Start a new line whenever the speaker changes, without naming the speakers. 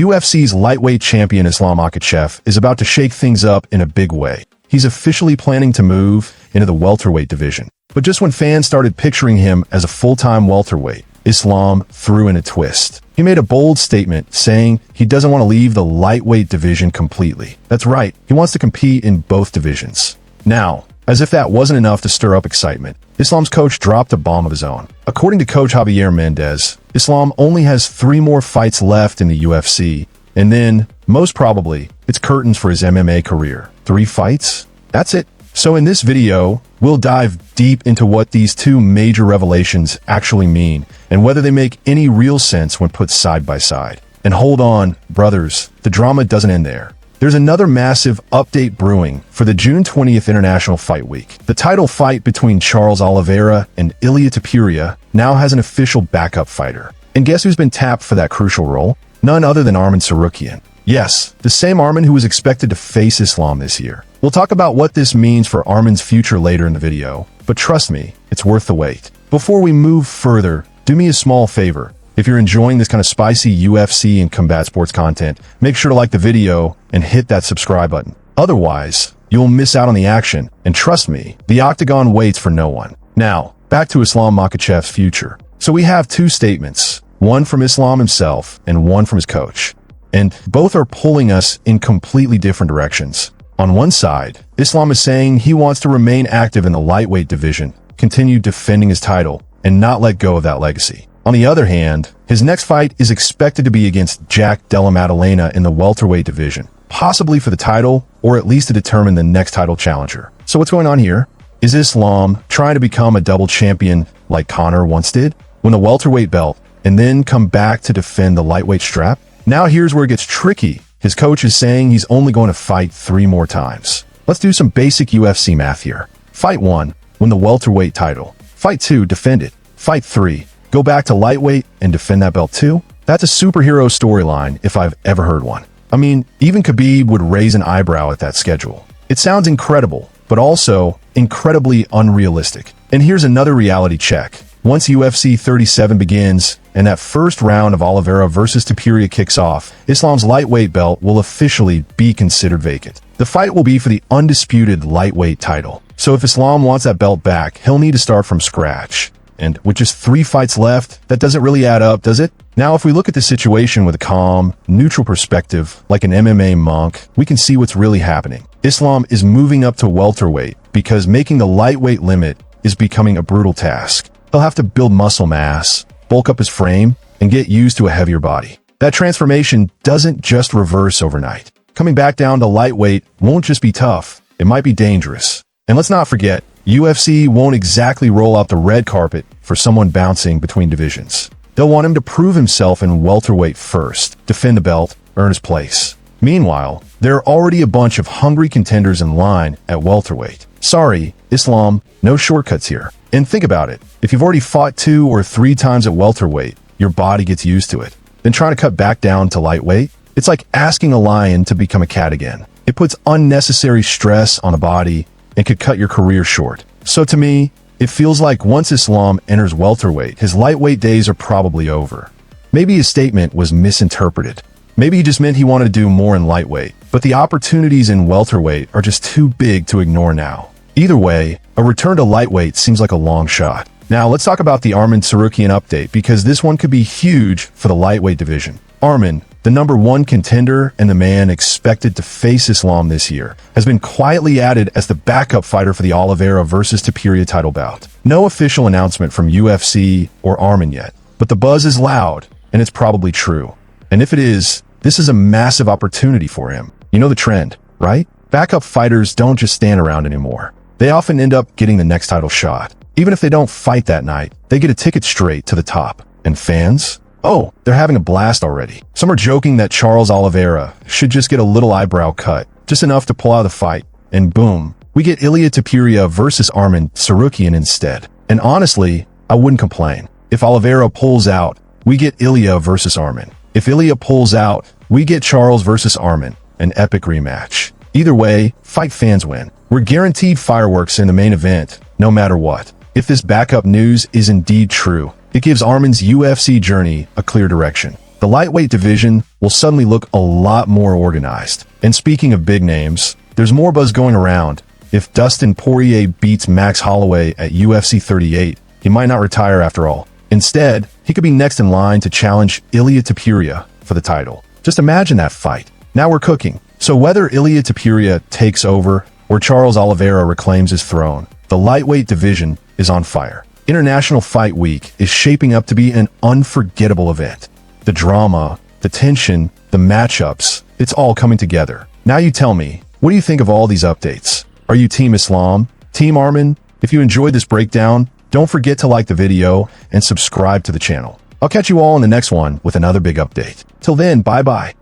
UFC's lightweight champion Islam Makhachev is about to shake things up in a big way. He's officially planning to move into the welterweight division. But just when fans started picturing him as a full-time welterweight, Islam threw in a twist. He made a bold statement saying he doesn't want to leave the lightweight division completely. That's right, he wants to compete in both divisions. Now, as if that wasn't enough to stir up excitement, Islam's coach dropped a bomb of his own. According to coach Javier Mendez, Islam only has 3 more fights left in the UFC, and then, most probably, it's curtains for his MMA career. 3 fights? That's it. So in this video, we'll dive deep into what these 2 major revelations actually mean, and whether they make any real sense when put side by side. And hold on, brothers, the drama doesn't end there. There's another massive update brewing for the June 20th International Fight Week. The title fight between Charles Oliveira and Ilia Topuria now has an official backup fighter. And guess who's been tapped for that crucial role? None other than Arman Tsraukyan. Yes, the same Arman who was expected to face Islam this year. We'll talk about what this means for Arman's future later in the video, but trust me, it's worth the wait. Before we move further, do me a small favor. If you're enjoying this kind of spicy UFC and combat sports content, make sure to like the video and hit that subscribe button. Otherwise, you'll miss out on the action, and trust me, the octagon waits for no one. Now, back to Islam Makhachev's future. So we have 2 statements, one from Islam himself and one from his coach. And both are pulling us in completely different directions. On one side, Islam is saying he wants to remain active in the lightweight division, continue defending his title, and not let go of that legacy. On the other hand, his next fight is expected to be against Jack Della Maddalena in the welterweight division, possibly for the title, or at least to determine the next title challenger. So what's going on here? Is Islam trying to become a double champion like Conor once did, win the welterweight belt, and then come back to defend the lightweight strap? Now here's where it gets tricky. His coach is saying he's only going to fight 3 more times. Let's do some basic UFC math here. Fight 1, win the welterweight title. Fight 2, defend it. Fight 3, go back to lightweight and defend that belt too? That's a superhero storyline if I've ever heard one. I mean, even Khabib would raise an eyebrow at that schedule. It sounds incredible, but also incredibly unrealistic. And here's another reality check. Once UFC 37 begins, and that first round of Oliveira versus Topuria kicks off, Islam's lightweight belt will officially be considered vacant. The fight will be for the undisputed lightweight title. So if Islam wants that belt back, he'll need to start from scratch. And with just 3 fights left, that doesn't really add up, does it? Now, if we look at the situation with a calm, neutral perspective, like an MMA monk, we can see what's really happening. Islam is moving up to welterweight because making the lightweight limit is becoming a brutal task. He'll have to build muscle mass, bulk up his frame, and get used to a heavier body. That transformation doesn't just reverse overnight. Coming back down to lightweight won't just be tough, it might be dangerous. And let's not forget, UFC won't exactly roll out the red carpet for someone bouncing between divisions. They'll want him to prove himself in welterweight first, defend the belt, earn his place. Meanwhile, there are already a bunch of hungry contenders in line at welterweight. Sorry, Islam, no shortcuts here. And think about it, if you've already fought 2 or 3 times at welterweight, your body gets used to it. Then trying to cut back down to lightweight, it's like asking a lion to become a cat again. It puts unnecessary stress on the body and could cut your career short. So to me, it feels like once Islam enters welterweight, his lightweight days are probably over. Maybe his statement was misinterpreted. Maybe he just meant he wanted to do more in lightweight, but the opportunities in welterweight are just too big to ignore now. Either way, a return to lightweight seems like a long shot. Now let's talk about the Arman Tsraukyan update, because this one could be huge for the lightweight division. Arman, the #1 contender and the man expected to face Islam this year, has been quietly added as the backup fighter for the Oliveira versus Topuria title bout. No official announcement from UFC or Arman yet, but the buzz is loud, and it's probably true. And if it is, this is a massive opportunity for him. You know the trend, right? Backup fighters don't just stand around anymore. They often end up getting the next title shot. Even if they don't fight that night, they get a ticket straight to the top. And fans? Oh, they're having a blast already. Some are joking that Charles Oliveira should just get a little eyebrow cut, just enough to pull out of the fight, and boom, we get Ilia Topuria versus Arman Tsraukyan instead. And honestly, I wouldn't complain. If Oliveira pulls out, we get Ilia versus Arman. If Ilia pulls out, we get Charles versus Arman, an epic rematch. Either way, fight fans win. We're guaranteed fireworks in the main event, no matter what. If this backup news is indeed true, it gives Arman's UFC journey a clear direction. the lightweight division will suddenly look a lot more organized. And speaking of big names, there's more buzz going around. If Dustin Poirier beats Max Holloway at UFC 38, he might not retire after all. Instead, he could be next in line to challenge Ilia Topuria for the title. Just imagine that fight. Now we're cooking. So whether Ilia Topuria takes over or Charles Oliveira reclaims his throne, the lightweight division is on fire. International Fight Week is shaping up to be an unforgettable event. The drama, the tension, the matchups, it's all coming together. Now you tell me, what do you think of all these updates? Are you Team Islam? Team Arman? If you enjoyed this breakdown, don't forget to like the video and subscribe to the channel. I'll catch you all in the next one with another big update. Till then, bye-bye.